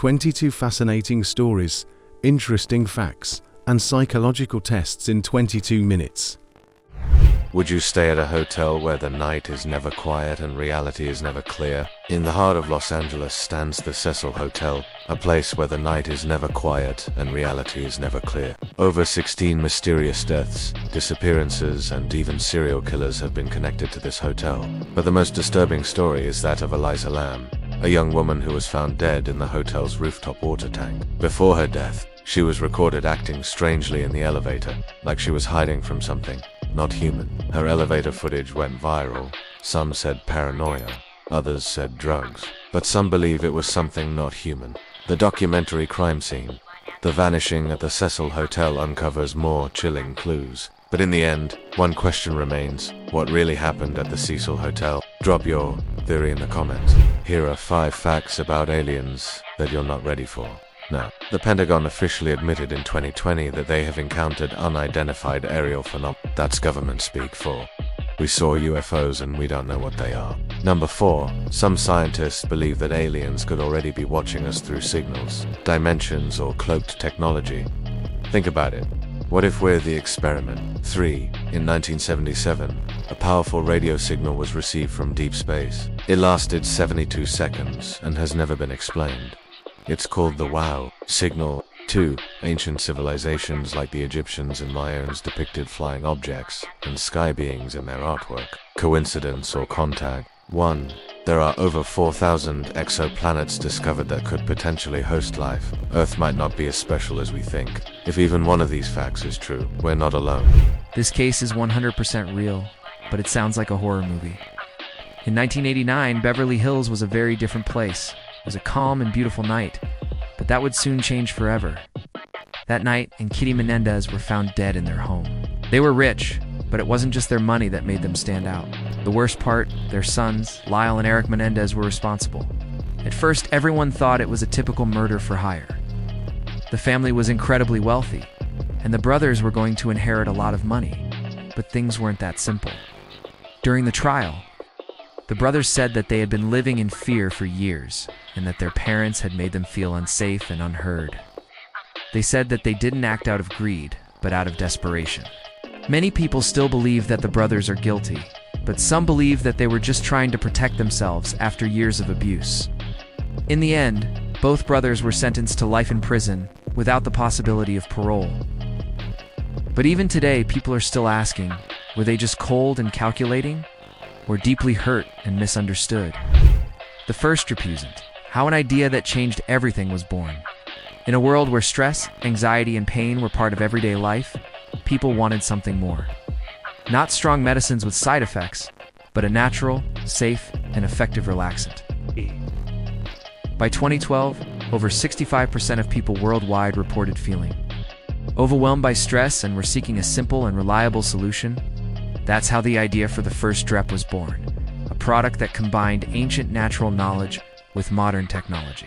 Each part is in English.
22 fascinating stories, interesting facts, and psychological tests in 22 minutes. Would you stay at a hotel where the night is never quiet and reality is never clear? In the heart of Los Angeles stands the Cecil Hotel, a place where the night is never quiet and reality is never clear. Over 16 mysterious deaths, disappearances, and even serial killers have been connected to this hotel. But the most disturbing story is that of Eliza Lamb, a young woman who was found dead in the hotel's rooftop water tank. Before her death, she was recorded acting strangely in the elevator, like she was hiding from something not human. Her elevator footage went viral. Some said paranoia, others said drugs, but some believe it was something not human. The documentary Crime Scene, The Vanishing at the Cecil Hotel, uncovers more chilling clues. But in the end, one question remains: what really happened at the Cecil Hotel? Drop your theory in the comments. Here are 5 facts about aliens that you're not ready for. Now, the Pentagon officially admitted in 2020 that they have encountered unidentified aerial phenomena. That's government speak for we saw UFOs and we don't know what they are. Number 4, some scientists believe that aliens could already be watching us through signals, dimensions, or cloaked technology. Think about it. What if we're the experiment? 3, in 1977, a powerful radio signal was received from deep space. It lasted 72 seconds and has never been explained. It's called the WOW signal. 2, ancient civilizations like the Egyptians and Mayans depicted flying objects and sky beings in their artwork. Coincidence or contact? 1, there are over 4,000 exoplanets discovered that could potentially host life. Earth might not be as special as we think. If even one of these facts is true, we're not alone. This case is 100% real, but it sounds like a horror movie. In 1989, Beverly Hills was a very different place. It was a calm and beautiful night, but that would soon change forever. That night, and Kitty Menendez were found dead in their home. They were rich, but it wasn't just their money that made them stand out. The worst part, their sons, Lyle and Eric Menendez, were responsible. At first, everyone thought it was a typical murder for hire. The family was incredibly wealthy, and the brothers were going to inherit a lot of money, but things weren't that simple. During the trial, the brothers said that they had been living in fear for years, and that their parents had made them feel unsafe and unheard. They said that they didn't act out of greed, but out of desperation. Many people still believe that the brothers are guilty, but some believe that they were just trying to protect themselves after years of abuse. In the end, both brothers were sentenced to life in prison without the possibility of parole. But even today, people are still asking, were they just cold and calculating, or deeply hurt and misunderstood? The first repugnant, how an idea that changed everything was born. In a world where stress, anxiety, and pain were part of everyday life, people wanted something more. Not strong medicines with side effects, but a natural, safe, and effective relaxant. By 2012, over 65% of people worldwide reported feeling overwhelmed by stress and were seeking a simple and reliable solution. That's how the idea for the first DREP was born, a product that combined ancient natural knowledge with modern technology.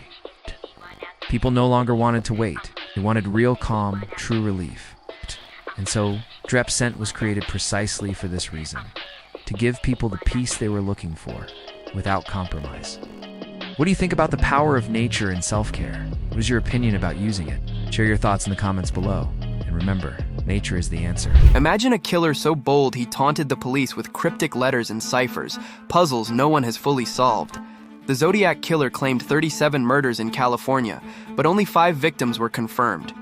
People no longer wanted to wait. They wanted real calm, true relief. And so, DREP Scent was created precisely for this reason, to give people the peace they were looking for, without compromise. What do you think about the power of nature and self-care? What is your opinion about using it? Share your thoughts in the comments below. And remember, nature is the answer. Imagine a killer so bold he taunted the police with cryptic letters and ciphers, puzzles no one has fully solved. The Zodiac Killer claimed 37 murders in California, but only 5 victims were confirmed.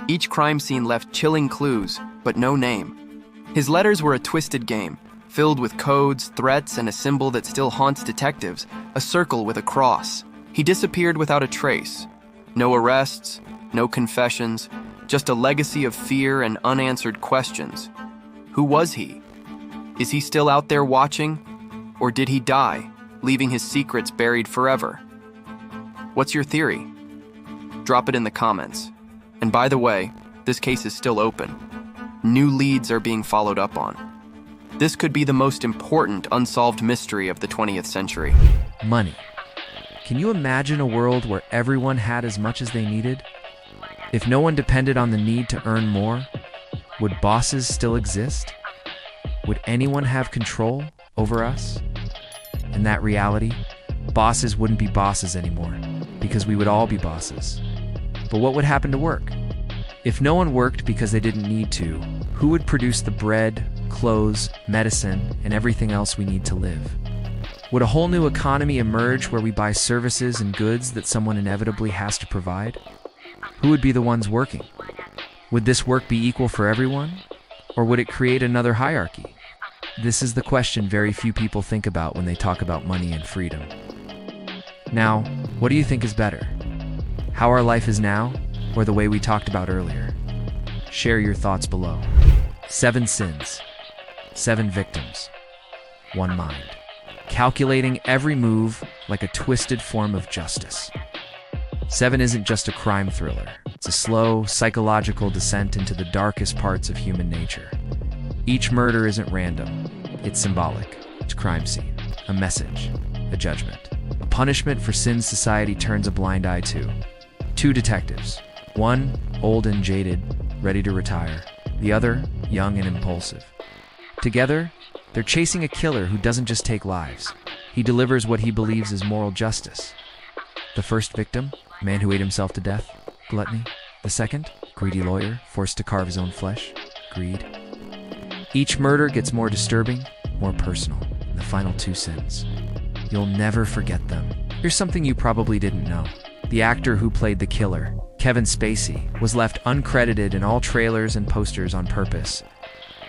Each crime scene left chilling clues, but no name. His letters were a twisted game, filled with codes, threats, and a symbol that still haunts detectives, a circle with a cross. He disappeared without a trace. No arrests, no confessions, just a legacy of fear and unanswered questions. Who was he? Is he still out there watching? Or did he die, leaving his secrets buried forever? What's your theory? Drop it in the comments. And by the way, this case is still open. New leads are being followed up on. This could be the most important unsolved mystery of the 20th century. Money. Can you imagine a world where everyone had as much as they needed? If no one depended on the need to earn more, would bosses still exist? Would anyone have control over us? In that reality, bosses wouldn't be bosses anymore. because we would all be bosses. But what would happen to work? If no one worked because they didn't need to, who would produce the bread, clothes, medicine, and everything else we need to live? Would a whole new economy emerge where we buy services and goods that someone inevitably has to provide? Who would be the ones working? Would this work be equal for everyone? Or would it create another hierarchy? This is the question very few people think about when they talk about money and freedom. Now, what do you think is better? How our life is now, or the way we talked about earlier? Share your thoughts below. 7 sins, 7 victims, 1 mind. Calculating every move like a twisted form of justice. 7 isn't just a crime thriller. It's a slow, psychological descent into the darkest parts of human nature. Each murder isn't random. It's symbolic. It's a crime scene, a message, a judgment, a punishment for sins society turns a blind eye to. 2 detectives. One, old and jaded, ready to retire. The other, young and impulsive. Together, they're chasing a killer who doesn't just take lives. He delivers what he believes is moral justice. The first victim, a man who ate himself to death, gluttony. The second, greedy lawyer, forced to carve his own flesh, greed. Each murder gets more disturbing, more personal. The final 2 sins. You'll never forget them. Here's something you probably didn't know. The actor who played the killer, Kevin Spacey, was left uncredited in all trailers and posters on purpose.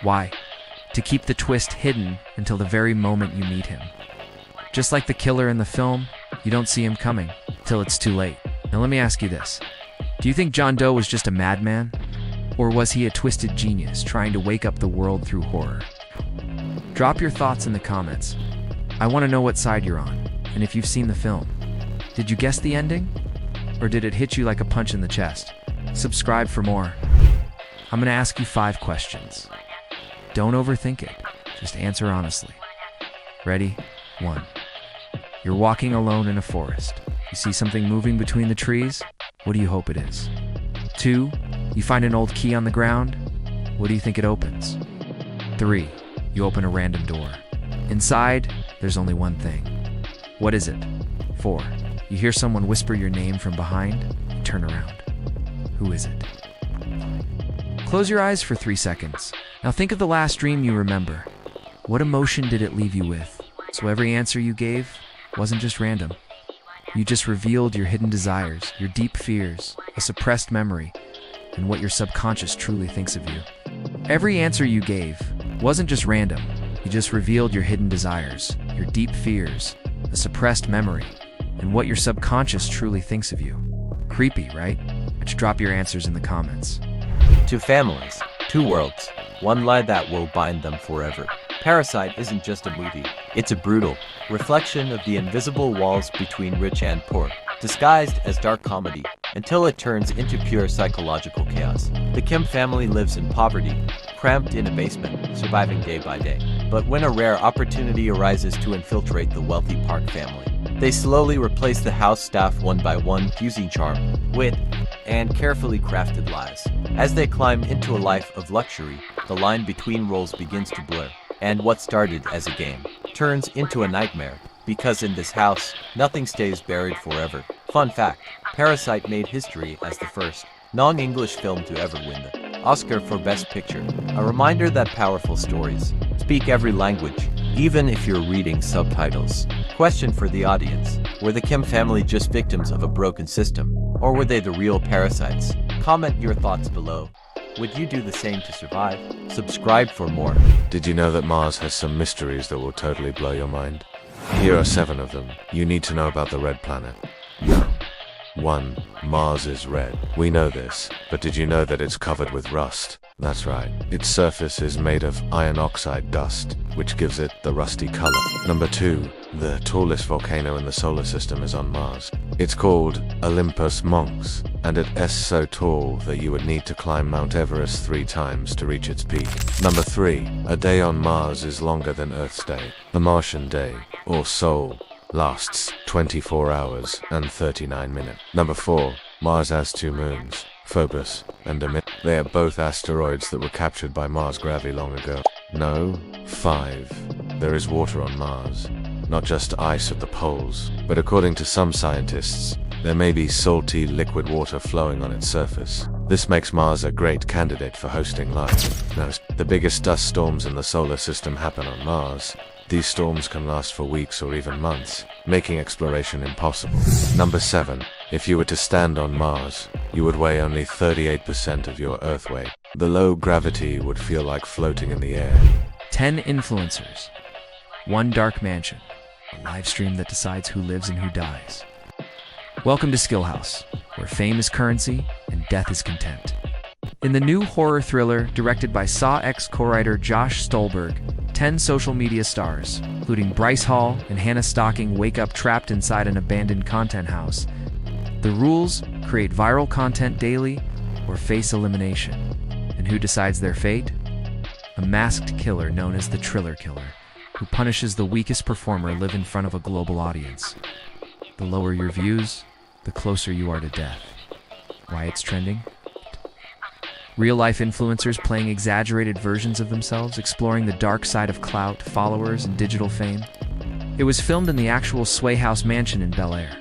Why? To keep the twist hidden until the very moment you meet him. Just like the killer in the film, you don't see him coming till it's too late. Now let me ask you this. Do you think John Doe was just a madman? Or was he a twisted genius trying to wake up the world through horror? Drop your thoughts in the comments. I want to know what side you're on, and if you've seen the film. Did you guess the ending? Or did it hit you like a punch in the chest? Subscribe for more. I'm going to ask you 5 questions. Don't overthink it. Just answer honestly. Ready? 1. You're walking alone in a forest. You see something moving between the trees? What do you hope it is? 2. You find an old key on the ground? What do you think it opens? 3. You open a random door. Inside, there's only one thing. What is it? 4. You hear someone whisper your name from behind. You turn around. Who is it? Close your eyes for 3 seconds. Now think of the last dream you remember. What emotion did it leave you with? So every answer you gave wasn't just random. You just revealed your hidden desires, your deep fears, a suppressed memory, and what your subconscious truly thinks of you. Every answer you gave wasn't just random. You just revealed your hidden desires, your deep fears, a suppressed memory, and what your subconscious truly thinks of you. Creepy, right? Just drop your answers in the comments. 2 families, 2 worlds, 1 lie that will bind them forever. Parasite isn't just a movie, it's a brutal reflection of the invisible walls between rich and poor, disguised as dark comedy, until it turns into pure psychological chaos. The Kim family lives in poverty, cramped in a basement, surviving day by day. But when a rare opportunity arises to infiltrate the wealthy Park family, they slowly replace the house staff one by one, using charm, wit, and carefully crafted lies. As they climb into a life of luxury, the line between roles begins to blur, and what started as a game turns into a nightmare, because in this house, nothing stays buried forever. Fun fact, Parasite made history as the first non-English film to ever win the Oscar for Best Picture. A reminder that powerful stories speak every language, even if you're reading subtitles. Question for the audience: were the Kim family just victims of a broken system, or were they the real parasites? Comment your thoughts below. Would you do the same to survive? Subscribe for more. Did you know that Mars has some mysteries that will totally blow your mind? Here are 7 of them you need to know about the red planet. 1. Mars is red. We know this, but did you know that it's covered with rust? That's right. Its surface is made of iron oxide dust, which gives it the rusty color. 2. The tallest volcano in the solar system is on Mars. It's called Olympus Mons, and it is so tall that you would need to climb Mount Everest 3 times to reach its peak. 3. A day on Mars is longer than Earth's day. The Martian day, or Sol, lasts 24 hours and 39 minutes. 4. Mars has 2 moons, Phobos and Demeter. They are both asteroids that were captured by Mars gravity long ago. 5. There is water on Mars. Not just ice at the poles, but according to some scientists, There may be salty, liquid water flowing on its surface. This makes Mars a great candidate for hosting life. Now, the biggest dust storms in the solar system happen on Mars. These storms can last for weeks or even months, making exploration impossible. Number 7. If you were to stand on Mars, you would weigh only 38% of your Earth weight. The low gravity would feel like floating in the air. 10 influencers. 1 dark mansion. A live stream that decides who lives and who dies. Welcome to Skill House, where fame is currency and death is contempt. In the new horror thriller directed by Saw X co-writer Josh Stolberg, 10 social media stars, including Bryce Hall and Hannah Stocking, wake up trapped inside an abandoned content house. The rules: create viral content daily or face elimination. And who decides their fate? A masked killer known as the Triller Killer, who punishes the weakest performer live in front of a global audience. The lower your views, the closer you are to death. Why it's trending? Real-life influencers playing exaggerated versions of themselves, exploring the dark side of clout, followers, and digital fame. It was filmed in the actual Sway House mansion in Bel Air,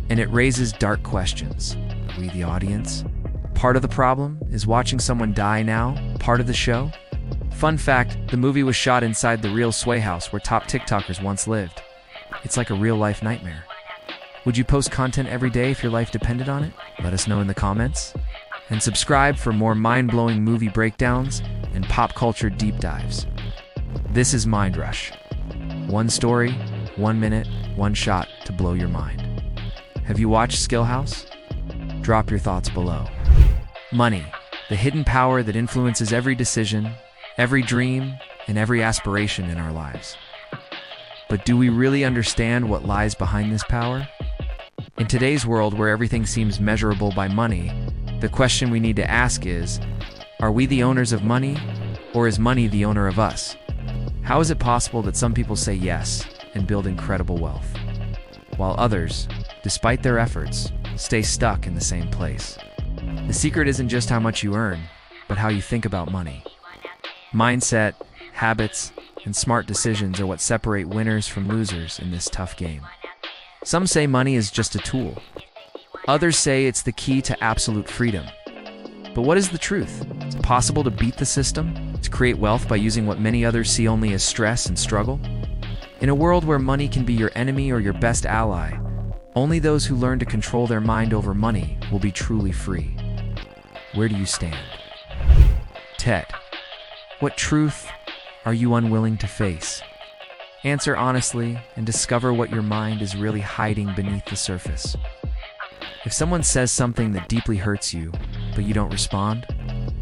and it raises dark questions. Are we the audience? Part of the problem? Is watching someone die now part of the show? Fun fact, the movie was shot inside the real Sway House where top TikTokers once lived. It's like a real-life nightmare. Would you post content every day if your life depended on it? Let us know in the comments. And subscribe for more mind-blowing movie breakdowns and pop culture deep dives. This is Mind Rush. 1 story, 1 minute, 1 shot to blow your mind. Have you watched Skill House? Drop your thoughts below. Money, the hidden power that influences every decision, every dream, and every aspiration in our lives. But do we really understand what lies behind this power? In today's world where everything seems measurable by money, the question we need to ask is, are we the owners of money, or is money the owner of us? How is it possible that some people say yes and build incredible wealth, while others, despite their efforts, stay stuck in the same place? The secret isn't just how much you earn, but how you think about money. Mindset, habits, and smart decisions are what separate winners from losers in this tough game. Some say money is just a tool. Others say it's the key to absolute freedom. But what is the truth? Is it possible to beat the system? To create wealth by using what many others see only as stress and struggle? In a world where money can be your enemy or your best ally, only those who learn to control their mind over money will be truly free. Where do you stand? Ted, what truth are you unwilling to face? Answer honestly and discover what your mind is really hiding beneath the surface. If someone says something that deeply hurts you, but you don't respond,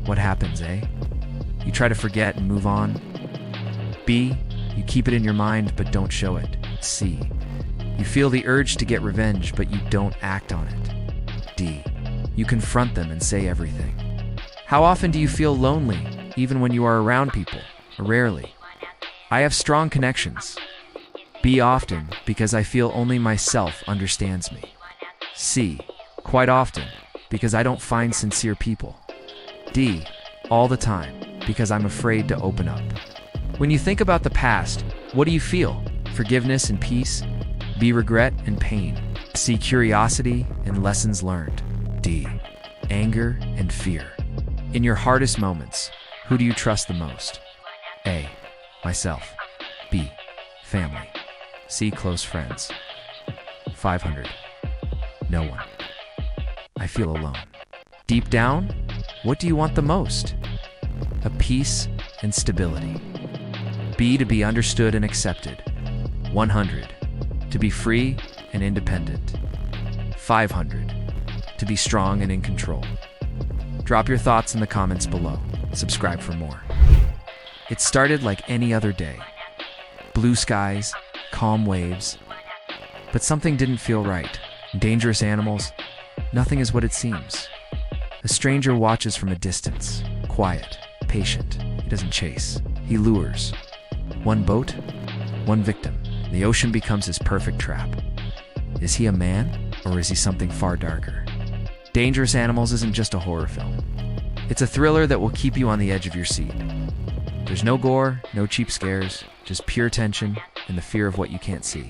what happens, eh? You try to forget and move on. B, you keep it in your mind but don't show it. C, you feel the urge to get revenge but you don't act on it. D, you confront them and say everything. How often do you feel lonely, even when you are around people? Rarely. I have strong connections. B, often, because I feel only myself understands me. C, quite often, because I don't find sincere people. D, all the time, because I'm afraid to open up. When you think about the past, what do you feel? Forgiveness and peace? B, regret and pain. C, curiosity and lessons learned. D, anger and fear. In your hardest moments, who do you trust the most? A, myself. B, family. C, close friends. 500. No one. I feel alone. Deep down, what do you want the most? A peace and stability. B, to be understood and accepted. 100. To be free and independent. 500. To be strong and in control. Drop your thoughts in the comments below. Subscribe for more. It started like any other day. Blue skies, calm waves. But something didn't feel right. Dangerous animals. Nothing is what it seems. A stranger watches from a distance. Quiet, patient. He doesn't chase. He lures. One boat, one victim. The ocean becomes his perfect trap. Is he a man, or is he something far darker? Dangerous Animals isn't just a horror film. It's a thriller that will keep you on the edge of your seat. There's no gore, no cheap scares, just pure tension and the fear of what you can't see.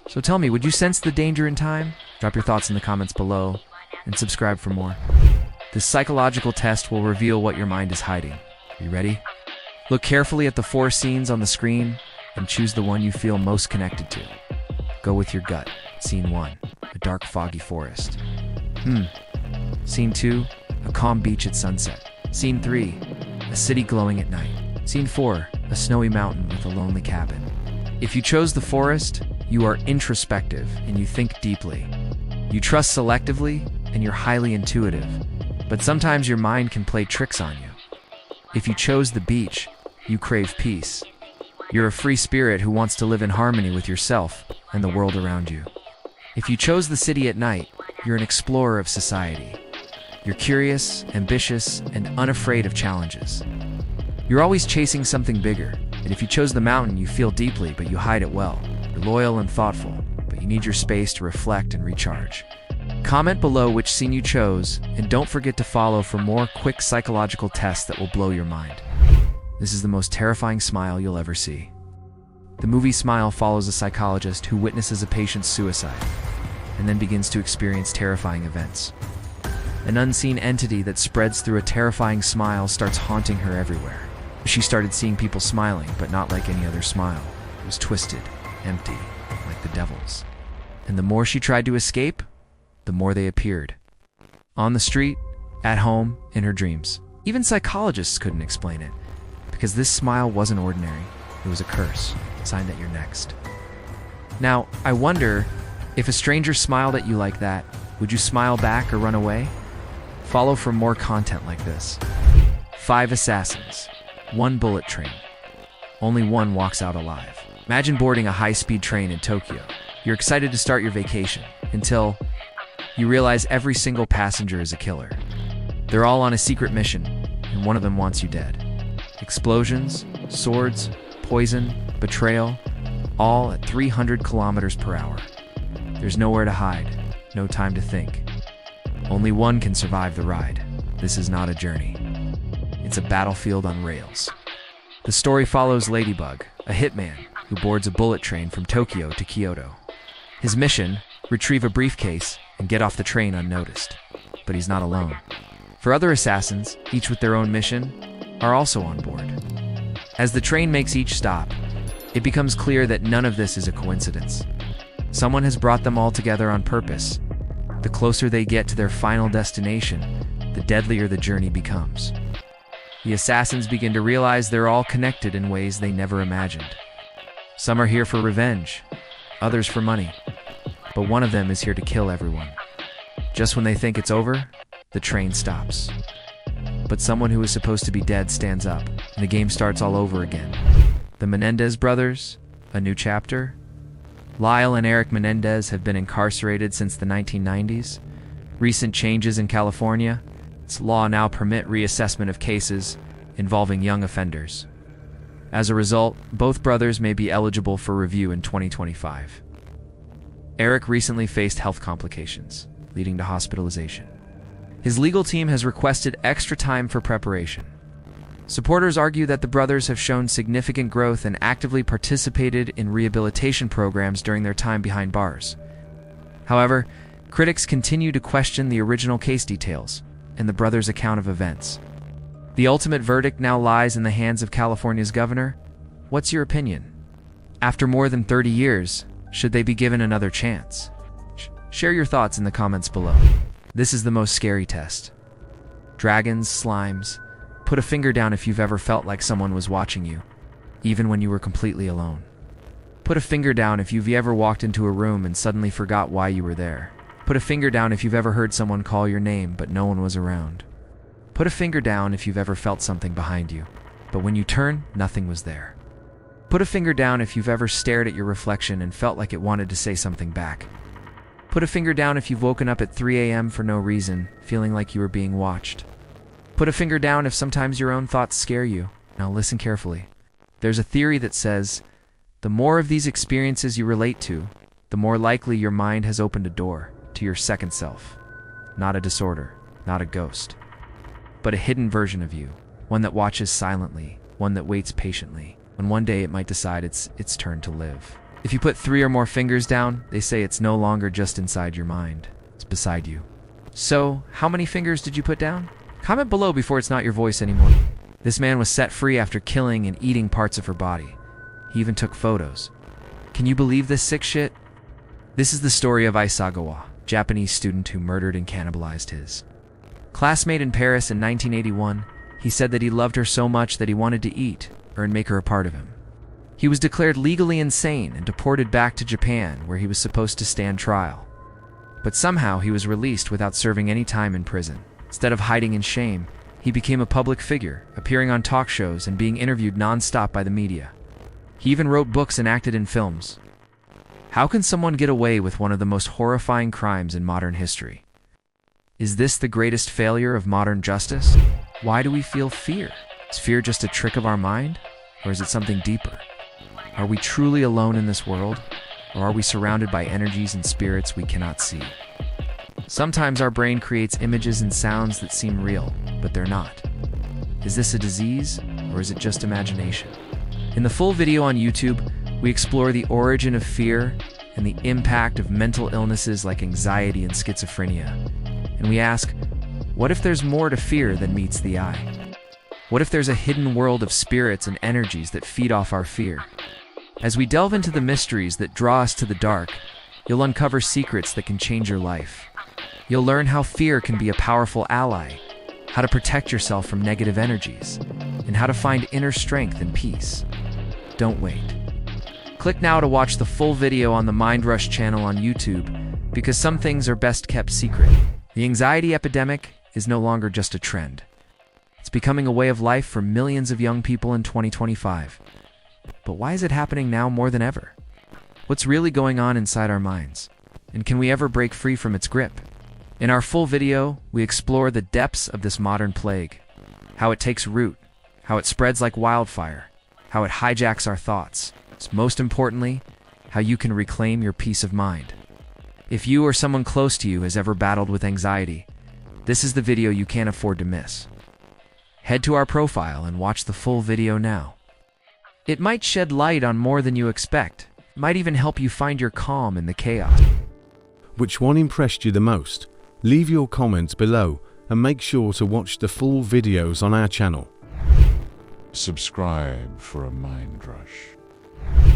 So tell me, would you sense the danger in time? Drop your thoughts in the comments below and subscribe for more. This psychological test will reveal what your mind is hiding. Are you ready? Look carefully at the 4 scenes on the screen and choose the one you feel most connected to. Go with your gut. Scene 1, a dark, foggy forest. Scene 2, a calm beach at sunset. Scene 3, a city glowing at night. Scene 4, a snowy mountain with a lonely cabin. If you chose the forest, you are introspective and you think deeply. You trust selectively and you're highly intuitive, but sometimes your mind can play tricks on you. If you chose the beach, you crave peace. You're a free spirit who wants to live in harmony with yourself and the world around you. If you chose the city at night, you're an explorer of society. You're curious, ambitious, and unafraid of challenges. You're always chasing something bigger, and if you chose the mountain, you feel deeply, but you hide it well. You're loyal and thoughtful, but you need your space to reflect and recharge. Comment below which scene you chose, and don't forget to follow for more quick psychological tests that will blow your mind. This is the most terrifying smile you'll ever see. The movie Smile follows a psychologist who witnesses a patient's suicide, and then begins to experience terrifying events. An unseen entity that spreads through a terrifying smile starts haunting her everywhere. She started seeing people smiling, but not like any other smile. It was twisted, empty, like the devil's. And the more she tried to escape, the more they appeared. On the street, at home, in her dreams. Even psychologists couldn't explain it, because this smile wasn't ordinary. It was a curse, a sign that you're next. Now, I wonder, if a stranger smiled at you like that, would you smile back or run away? Follow for more content like this. 5 assassins. 1 bullet train. Only one walks out alive. Imagine boarding a high-speed train in Tokyo. You're excited to start your vacation, until you realize every single passenger is a killer. They're all on a secret mission, and one of them wants you dead. Explosions, swords, poison, betrayal, all at 300 kilometers per hour. There's nowhere to hide, no time to think. Only one can survive the ride. This is not a journey. It's a battlefield on rails. The story follows Ladybug, a hitman who boards a bullet train from Tokyo to Kyoto. His mission, retrieve a briefcase and get off the train unnoticed. But he's not alone. For other assassins, each with their own mission, are also on board. As the train makes each stop, it becomes clear that none of this is a coincidence. Someone has brought them all together on purpose. The closer they get to their final destination, the deadlier the journey becomes. The assassins begin to realize they're all connected in ways they never imagined. Some are here for revenge, others for money, but one of them is here to kill everyone. Just when they think it's over, the train stops. But someone who is supposed to be dead stands up, and the game starts all over again. The Menendez brothers, a new chapter. Lyle and Eric Menendez have been incarcerated since the 1990s. Recent changes in California, its law now permit reassessment of cases involving young offenders. As a result, both brothers may be eligible for review in 2025. Eric recently faced health complications, leading to hospitalization. His legal team has requested extra time for preparation. Supporters argue that the brothers have shown significant growth and actively participated in rehabilitation programs during their time behind bars. However, critics continue to question the original case details and the brothers' account of events. The ultimate verdict now lies in the hands of California's governor. What's your opinion? After more than 30 years, should they be given another chance? Share your thoughts in the comments below. This is the most scary test. Dragons, slimes. Put a finger down if you've ever felt like someone was watching you, even when you were completely alone. Put a finger down if you've ever walked into a room and suddenly forgot why you were there. Put a finger down if you've ever heard someone call your name but no one was around. Put a finger down if you've ever felt something behind you, but when you turn, nothing was there. Put a finger down if you've ever stared at your reflection and felt like it wanted to say something back. Put a finger down if you've woken up at 3 a.m. for no reason, feeling like you were being watched. Put a finger down if sometimes your own thoughts scare you. Now listen carefully. There's a theory that says, the more of these experiences you relate to, the more likely your mind has opened a door to your second self. Not a disorder, not a ghost, but a hidden version of you, one that watches silently, one that waits patiently, when one day it might decide it's its turn to live. If you put 3 or more fingers down, they say it's no longer just inside your mind. It's beside you. So, how many fingers did you put down? Comment below before it's not your voice anymore. This man was set free after killing and eating parts of her body. He even took photos. Can you believe this sick shit? This is the story of Isagawa, Japanese student who murdered and cannibalized his classmate in Paris in 1981. He said that he loved her so much that he wanted to eat her and make her a part of him. He was declared legally insane and deported back to Japan, where he was supposed to stand trial. But somehow he was released without serving any time in prison. Instead of hiding in shame, he became a public figure, appearing on talk shows and being interviewed non-stop by the media. He even wrote books and acted in films. How can someone get away with one of the most horrifying crimes in modern history? Is this the greatest failure of modern justice? Why do we feel fear? Is fear just a trick of our mind? Or is it something deeper? Are we truly alone in this world? Or are we surrounded by energies and spirits we cannot see? Sometimes our brain creates images and sounds that seem real, but they're not. Is this a disease, or is it just imagination? In the full video on YouTube, we explore the origin of fear and the impact of mental illnesses like anxiety and schizophrenia. And we ask, what if there's more to fear than meets the eye? What if there's a hidden world of spirits and energies that feed off our fear? As we delve into the mysteries that draw us to the dark, you'll uncover secrets that can change your life. You'll learn how fear can be a powerful ally, how to protect yourself from negative energies, and how to find inner strength and peace. Don't wait. Click now to watch the full video on the Mind Rush channel on YouTube, because some things are best kept secret. The anxiety epidemic is no longer just a trend. It's becoming a way of life for millions of young people in 2025. But why is it happening now more than ever? What's really going on inside our minds? And can we ever break free from its grip? In our full video, we explore the depths of this modern plague, how it takes root, how it spreads like wildfire, how it hijacks our thoughts, most importantly, how you can reclaim your peace of mind. If you or someone close to you has ever battled with anxiety, this is the video you can't afford to miss. Head to our profile and watch the full video now. It might shed light on more than you expect. It might even help you find your calm in the chaos. Which one impressed you the most? Leave your comments below and make sure to watch the full videos on our channel. Subscribe for a mind rush.